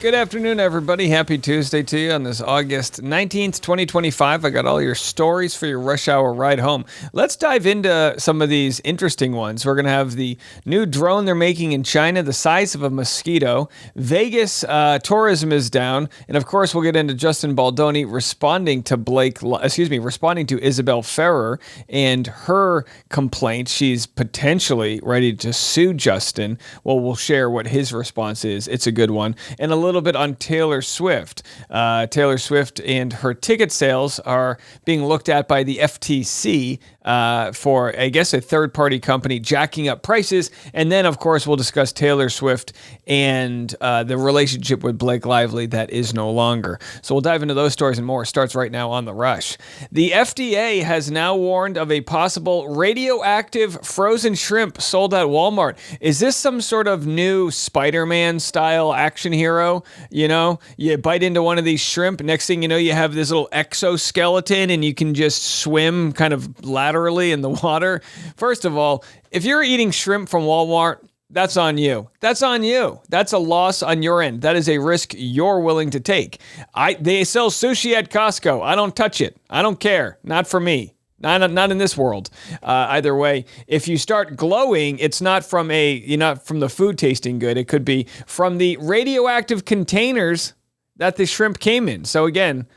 Good afternoon, everybody. Happy Tuesday to you on this August 19th, 2025. I got all your stories for your rush hour ride home. Let's dive into some of these interesting ones. We're going to have the new drone they're making in China, the size of a mosquito. Vegas tourism is down. And of course, we'll get into Justin Baldoni responding to Isabel Ferrer and her complaint. She's potentially ready to sue Justin. Well, we'll share what his response is. It's a good one. And a little bit on Taylor Swift. Taylor Swift and her ticket sales are being looked at by the FTC for, I guess, a third-party company jacking up prices. And then, of course, we'll discuss Taylor Swift and the relationship with Blake Lively that is no longer. So we'll dive into those stories and more. Starts right now on The Rush. The FDA has now warned of a possible radioactive frozen shrimp sold at Walmart. Is this some sort of new Spider-Man style action hero? You know, you bite into one of these shrimp, next thing you know, you have this little exoskeleton and you can just swim kind of laterally in the water. First of all, if you're eating shrimp from Walmart, that's on you. That's on you. That's a loss on your end. That is a risk you're willing to take. They sell sushi at Costco. I don't touch it. I don't care. Not for me. Not in this world. Either way, if you start glowing, it's not from the food tasting good. It could be from the radioactive containers that the shrimp came in. So again,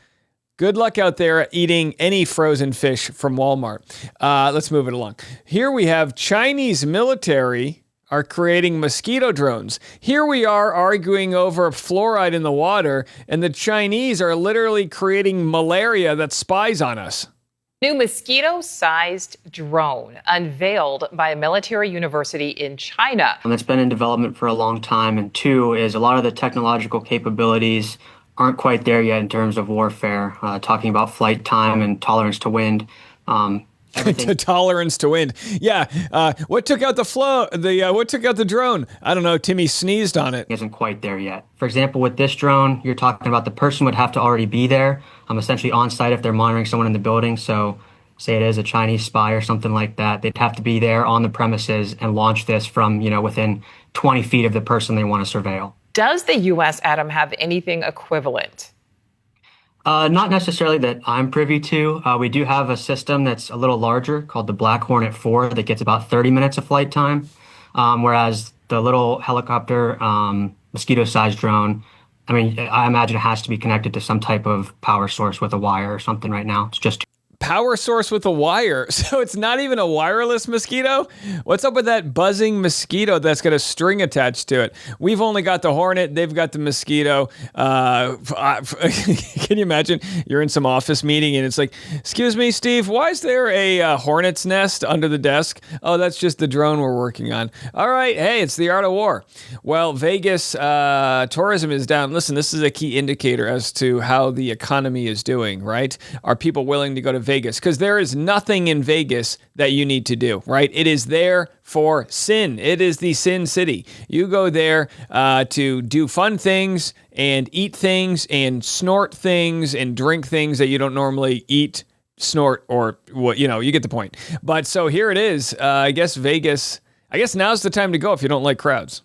good luck out there eating any frozen fish from Walmart. Let's move it along. Here we have Chinese military are creating mosquito drones. Here we are arguing over fluoride in the water, and the Chinese are literally creating malaria that spies on us. New mosquito-sized drone unveiled by a military university in China. It's been in development for a long time, and two is a lot of the technological capabilities aren't quite there yet in terms of warfare, talking about flight time and tolerance to wind. Tolerance to wind. Yeah. What took out what took out the drone? I don't know. Timmy sneezed on it. Isn't quite there yet. For example, with this drone, you're talking about the person would have to already be there, essentially on site if they're monitoring someone in the building. So say it is a Chinese spy or something like that. They'd have to be there on the premises and launch this from, within 20 feet of the person they want to surveil. Does the U.S., Adam, have anything equivalent? Not necessarily that I'm privy to. We do have a system that's a little larger called the Black Hornet 4 that gets about 30 minutes of flight time, whereas the little helicopter mosquito-sized drone, I imagine it has to be connected to some type of power source with a wire or something right now. It's just power source with a wire. So it's not even a wireless mosquito? What's up with that buzzing mosquito that's got a string attached to it? We've only got the Hornet. They've got the mosquito. Can you imagine? You're in some office meeting and it's like, excuse me, Steve, why is there a hornet's nest under the desk? Oh, that's just the drone we're working on. All right. Hey, it's the art of war. Well, Vegas tourism is down. Listen, this is a key indicator as to how the economy is doing, right? Are people willing to go to Vegas? Because there is nothing in Vegas that you need to do, right? It is there for sin. It is the sin city. You go there to do fun things and eat things and snort things and drink things that you don't normally eat, snort, or what, you get the point. But so here it is. I guess now's the time to go if you don't like crowds.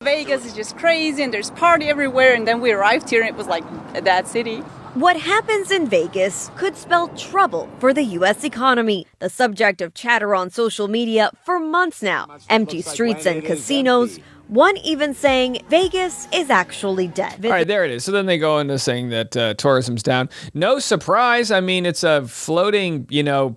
Vegas is just crazy and there's party everywhere, and then we arrived here and it was like a bad city. What happens in Vegas could spell trouble for the U.S. economy, the subject of chatter on social media for months now. Empty streets and casinos, one even saying Vegas is actually dead. All right, there it is. So then they go into saying that tourism's down. No surprise. It's a floating,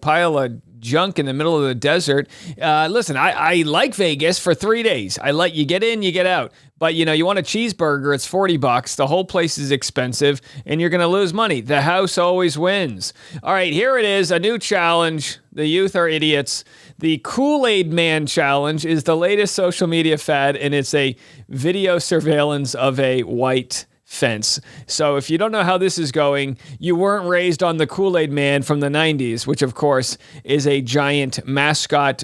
pile of junk in the middle of the desert. Listen, I like Vegas for 3 days. I let you get in, you get out. But, you want a cheeseburger, it's $40. The whole place is expensive, and you're going to lose money. The house always wins. All right, here it is, a new challenge. The youth are idiots. The Kool-Aid Man challenge is the latest social media fad, and it's a video surveillance of a white fence. So if you don't know how this is going, you weren't raised on the Kool-Aid Man from the 90s, which, of course, is a giant mascot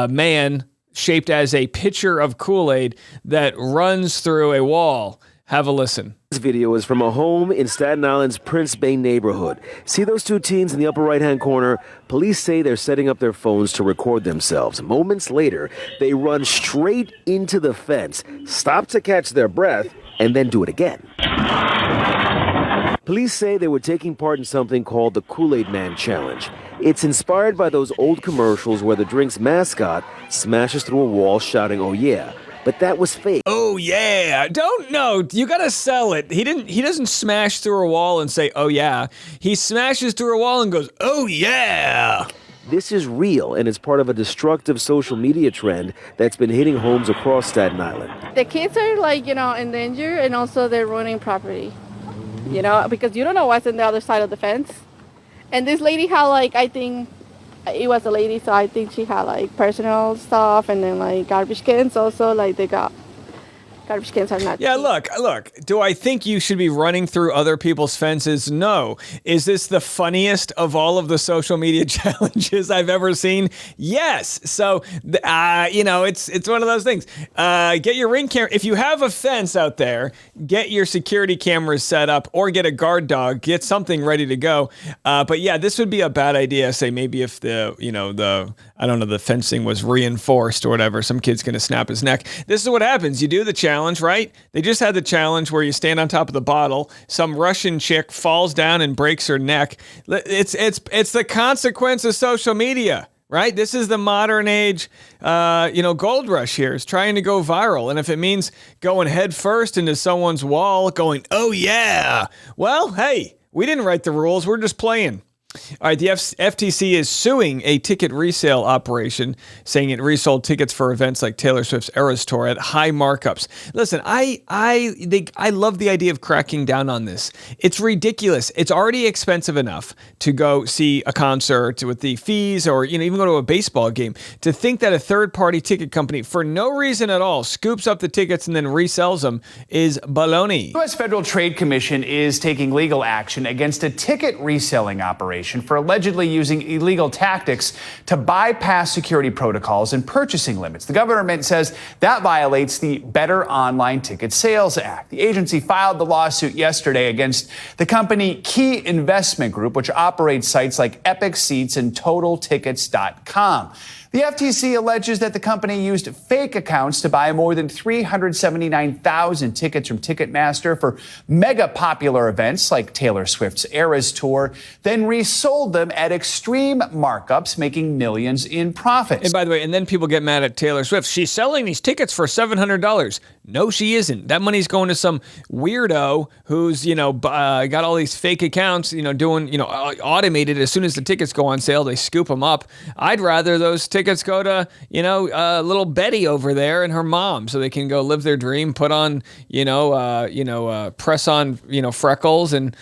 man shaped as a pitcher of Kool-Aid that runs through a wall. Have a listen. This video is from a home in Staten Island's Prince Bay neighborhood. See those two teens in the upper right-hand corner? Police say they're setting up their phones to record themselves. Moments later, they run straight into the fence, stop to catch their breath, and then do it again. Police say they were taking part in something called the Kool-Aid Man challenge. It's inspired by those old commercials where the drink's mascot smashes through a wall shouting, "Oh yeah." But that was fake. Oh yeah, don't know. You gotta sell it. He doesn't smash through a wall and say, "Oh yeah." He smashes through a wall and goes, "Oh yeah." This is real, and it's part of a destructive social media trend that's been hitting homes across Staten Island. The kids are in danger, and also they're ruining property, because you don't know what's on the other side of the fence. And this lady had I think it was a lady, so I think she had personal stuff, and then garbage cans also, they got garbage cans are not Yeah, cheap. look, do I think you should be running through other people's fences? No. Is this the funniest of all of the social media challenges I've ever seen? Yes. So, it's one of those things. Get your Ring camera. If you have a fence out there, get your security cameras set up or get a guard dog, get something ready to go. But yeah, this would be a bad idea. Say maybe if the fencing was reinforced or whatever, some kid's going to snap his neck. This is what happens. You do the challenge, right? They just had the challenge where you stand on top of the bottle. Some Russian chick falls down and breaks her neck. It's the consequence of social media, right? This is the modern age, gold rush here. It's trying to go viral. And if it means going head first into someone's wall, going, "Oh yeah," well, hey, we didn't write the rules. We're just playing. All right, the FTC is suing a ticket resale operation, saying it resold tickets for events like Taylor Swift's Eras Tour at high markups. Listen, I love the idea of cracking down on this. It's ridiculous. It's already expensive enough to go see a concert with the fees, or even go to a baseball game. To think that a third-party ticket company, for no reason at all, scoops up the tickets and then resells them is baloney. The U.S. Federal Trade Commission is taking legal action against a ticket reselling operation for allegedly using illegal tactics to bypass security protocols and purchasing limits. The government says that violates the Better Online Ticket Sales Act. The agency filed the lawsuit yesterday against the company Key Investment Group, which operates sites like Epic Seats and TotalTickets.com. The FTC alleges that the company used fake accounts to buy more than 379,000 tickets from Ticketmaster for mega popular events like Taylor Swift's Eras Tour, then resold them at extreme markups, making millions in profits. And by the way, and then people get mad at Taylor Swift. She's selling these tickets for $700. No, she isn't. That money's going to some weirdo who's, got all these fake accounts, doing, automated. As soon as the tickets go on sale, they scoop them up. I'd rather those tickets go to, little Betty over there and her mom, so they can go live their dream, put on, press on, freckles and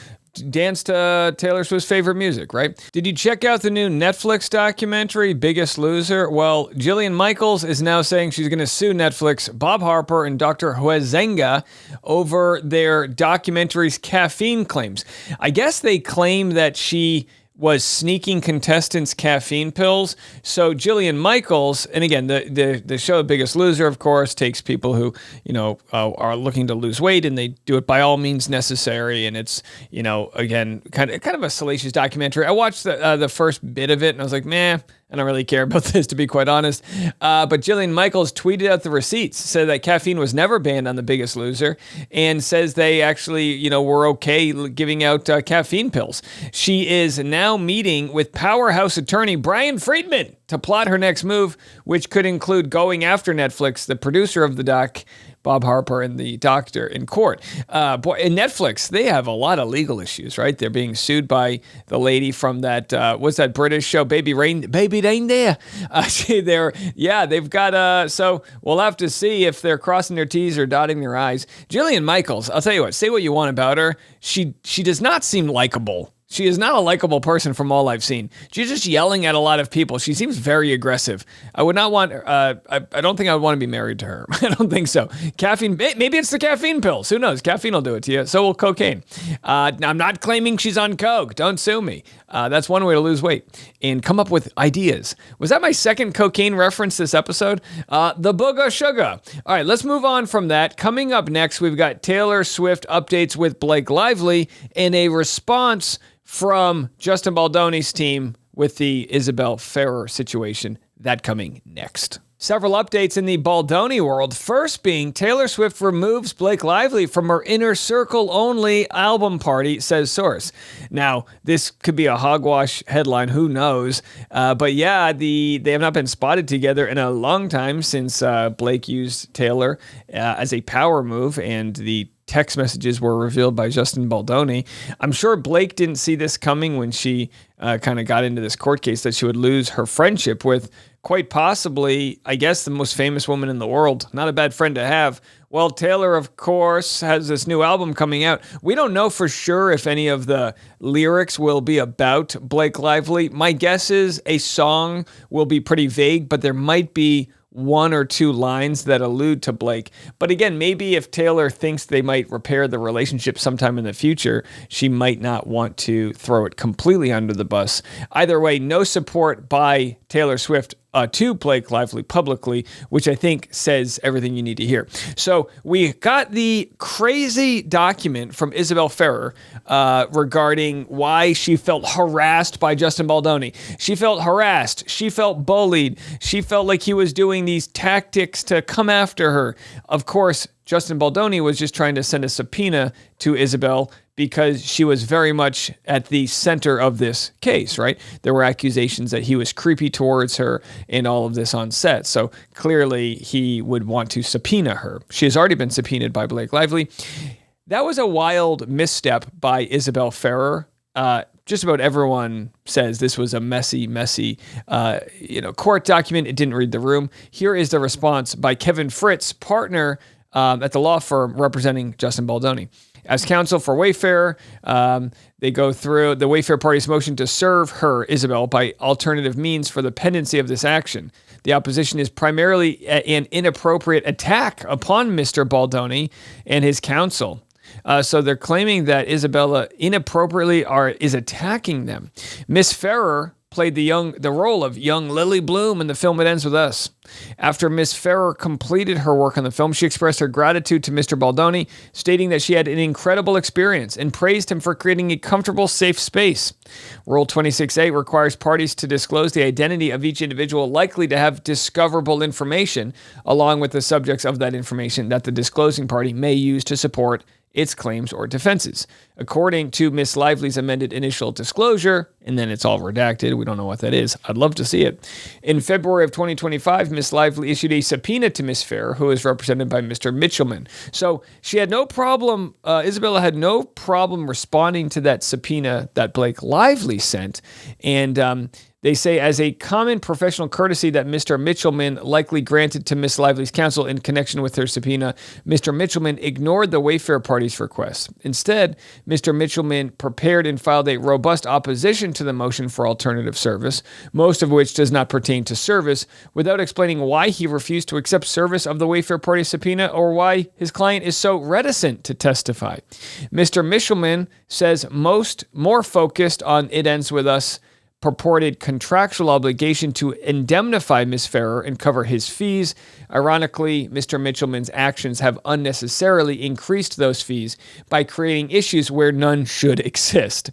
dance to Taylor Swift's favorite music, right? Did you check out the new Netflix documentary, Biggest Loser? Well, Jillian Michaels is now saying she's going to sue Netflix, Bob Harper, and Dr. Huizenga over their documentary's caffeine claims. I guess they claim that she was sneaking contestants' caffeine pills. So Jillian Michaels, and again, the show Biggest Loser, of course, takes people who, are looking to lose weight, and they do it by all means necessary. And it's, again, kind of a salacious documentary. I watched the first bit of it, and I was like, meh, I don't really care about this, to be quite honest. But Jillian Michaels tweeted out the receipts, said that caffeine was never banned on The Biggest Loser, and says they actually, were okay giving out caffeine pills. She is now meeting with powerhouse attorney Brian Friedman to plot her next move, which could include going after Netflix, the producer of the doc, Bob Harper, and the doctor, in court. And Netflix, they have a lot of legal issues, right? They're being sued by the lady from that, what's that British show, Baby Reindeer. They've got, so we'll have to see if they're crossing their T's or dotting their I's. Jillian Michaels, I'll tell you what, say what you want about her. She does not seem likable. She is not a likable person from all I've seen. She's just yelling at a lot of people. She seems very aggressive. I would not want, I don't think I would want to be married to her. I don't think so. Caffeine, maybe it's the caffeine pills. Who knows? Caffeine will do it to you. So will cocaine. I'm not claiming she's on coke. Don't sue me. That's one way to lose weight and come up with ideas. Was that my second cocaine reference this episode? The Booga Sugar. All right, let's move on from that. Coming up next, we've got Taylor Swift updates with Blake Lively and a response from Justin Baldoni's team with the Isabel Ferrer situation. That coming next. Several updates in the Baldoni world. First being Taylor Swift removes Blake Lively from her Inner Circle only album party, says source. Now, this could be a hogwash headline, who knows? But yeah, they have not been spotted together in a long time since Blake used Taylor as a power move, and the text messages were revealed by Justin Baldoni. I'm sure Blake didn't see this coming when she kind of got into this court case, that she would lose her friendship with quite possibly, I guess, the most famous woman in the world. Not a bad friend to have. Well, Taylor, of course, has this new album coming out. We don't know for sure if any of the lyrics will be about Blake Lively. My guess is a song will be pretty vague, but there might be one or two lines that allude to Blake. But again, maybe if Taylor thinks they might repair the relationship sometime in the future, she might not want to throw it completely under the bus. Either way, no support by Taylor Swift to Blake Lively publicly, which I think says everything you need to hear. So we got the crazy document from Isabel Ferrer regarding why she felt harassed by Justin Baldoni. She felt harassed. She felt bullied. She felt like he was doing these tactics to come after her. Of course, Justin Baldoni was just trying to send a subpoena to Isabel because she was very much at the center of this case, right? There were accusations that he was creepy towards her and all of this on set. So clearly he would want to subpoena her. She has already been subpoenaed by Blake Lively. That was a wild misstep by Isabel Ferrer. Just about everyone says this was a messy court document. It didn't read the room. Here is the response by Kevin Fritz, partner at the law firm representing Justin Baldoni. As counsel for Wayfair, they go through the Wayfair party's motion to serve her, Isabel, by alternative means for the pendency of this action. The opposition is primarily an inappropriate attack upon Mr. Baldoni and his counsel. So they're claiming that Isabella inappropriately is attacking them. Miss Ferrer played the role of young Lily Bloom in the film It Ends With Us. After Miss Ferrer completed her work on the film, she expressed her gratitude to Mr. Baldoni, stating that she had an incredible experience and praised him for creating a comfortable, safe space. Rule 26A requires parties to disclose the identity of each individual likely to have discoverable information, along with the subjects of that information that the disclosing party may use to support its claims or defenses. According to Miss Lively's amended initial disclosure, and then it's all redacted, we don't know what that is, I'd love to see it. In February of 2025, Miss Lively issued a subpoena to Miss Ferrer, who is represented by Mr. Mitchellman. So she had no problem, Isabella had no problem responding to that subpoena that Blake Lively sent, and they say, as a common professional courtesy that Mr. Mitchellman likely granted to Miss Lively's counsel in connection with her subpoena, Mr. Mitchellman ignored the Wayfair party's request. Instead, Mr. Mitchellman prepared and filed a robust opposition to the motion for alternative service, most of which does not pertain to service, without explaining why he refused to accept service of the Wayfair party subpoena or why his client is so reticent to testify. Mr. Mitchellman says more focused on It Ends With Us purported contractual obligation to indemnify Ms. Ferrer and cover his fees. Ironically, Mr. Mitchellman's actions have unnecessarily increased those fees by creating issues where none should exist.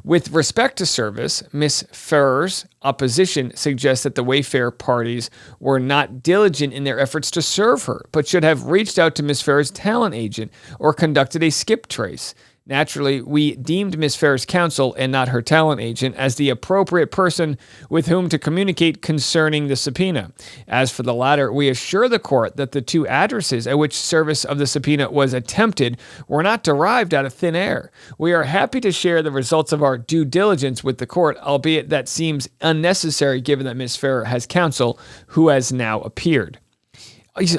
With respect to service, Ms. Ferrer's opposition suggests that the Wayfair parties were not diligent in their efforts to serve her, but should have reached out to Ms. Ferrer's talent agent or conducted a skip trace. Naturally, we deemed Ms. Ferrer's counsel and not her talent agent as the appropriate person with whom to communicate concerning the subpoena. As for the latter, we assure the court that the two addresses at which service of the subpoena was attempted were not derived out of thin air. We are happy to share the results of our due diligence with the court, albeit that seems unnecessary given that Ms. Ferrer has counsel who has now appeared.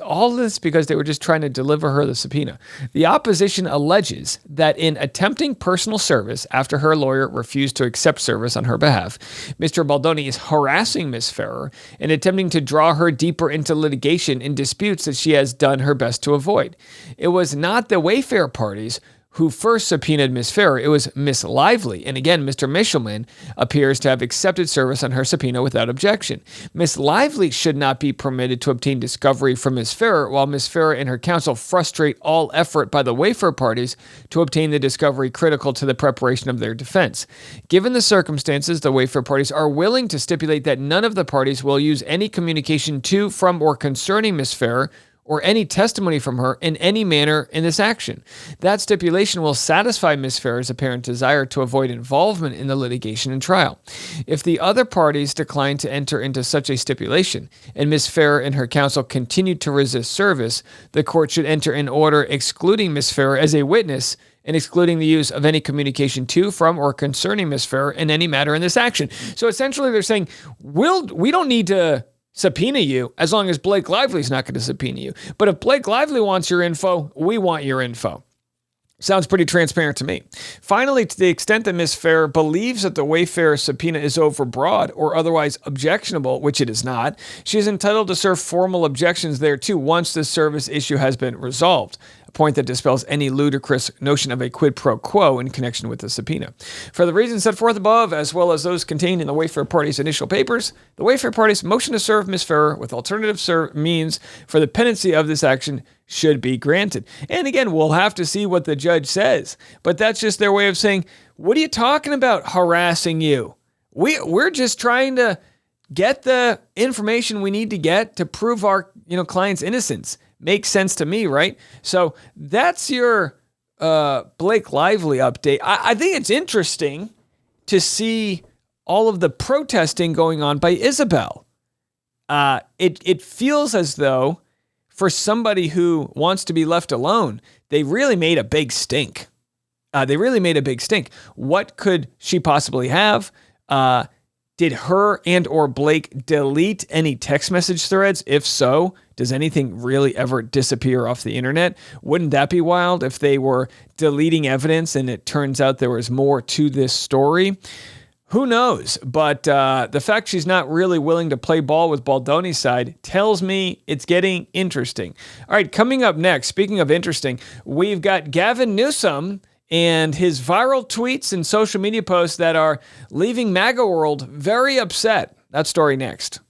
All of this because they were just trying to deliver her the subpoena. The opposition alleges that in attempting personal service after her lawyer refused to accept service on her behalf, Mr. Baldoni is harassing Ms. Ferrer and attempting to draw her deeper into litigation in disputes that she has done her best to avoid. It was not the Wayfair parties who first subpoenaed Miss Farah. It was Miss Lively. And again, Mr. Michelman appears to have accepted service on her subpoena without objection. Miss Lively should not be permitted to obtain discovery from Miss Farah, while Miss Farah and her counsel frustrate all effort by the Wayfair parties to obtain the discovery critical to the preparation of their defense. Given the circumstances, the Wayfair parties are willing to stipulate that none of the parties will use any communication to, from, or concerning Miss Farah or any testimony from her in any manner in this action. That stipulation will satisfy Ms. Farah's apparent desire to avoid involvement in the litigation and trial. If the other parties decline to enter into such a stipulation, and Ms. Farah and her counsel continue to resist service, the court should enter an order excluding Ms. Farah as a witness and excluding the use of any communication to, from, or concerning Ms. Farah in any matter in this action. So essentially they're saying, we don't need to subpoena you as long as Blake Lively's not going to subpoena you. But if Blake Lively wants your info, we want your info. Sounds pretty transparent to me. Finally, to the extent that Ms. Farah believes that the Wayfair subpoena is overbroad or otherwise objectionable, which it is not, she is entitled to serve formal objections thereto once the service issue has been resolved, a point that dispels any ludicrous notion of a quid pro quo in connection with the subpoena. For the reasons set forth above, as well as those contained in the Wayfair party's initial papers, the Wayfair party's motion to serve Ms. Farah with alternative means for the pendency of this action should be granted. And again, we'll have to see what the judge says, but that's just their way of saying, what are you talking about harassing you? We're just trying to get the information we need to get to prove our client's innocence. Makes sense to me, right? So that's your Blake Lively update. I think it's interesting to see all of the protesting going on by Isabel. It feels as though for somebody who wants to be left alone, they really made a big stink. What could she possibly have? Did her and or Blake delete any text message threads? If so, does anything really ever disappear off the internet? Wouldn't that be wild if they were deleting evidence and it turns out there was more to this story? Who knows? But the fact she's not really willing to play ball with Baldoni's side tells me it's getting interesting. All right, coming up next, speaking of interesting, we've got Gavin Newsom and his viral tweets and social media posts that are leaving MAGA world very upset. That story next.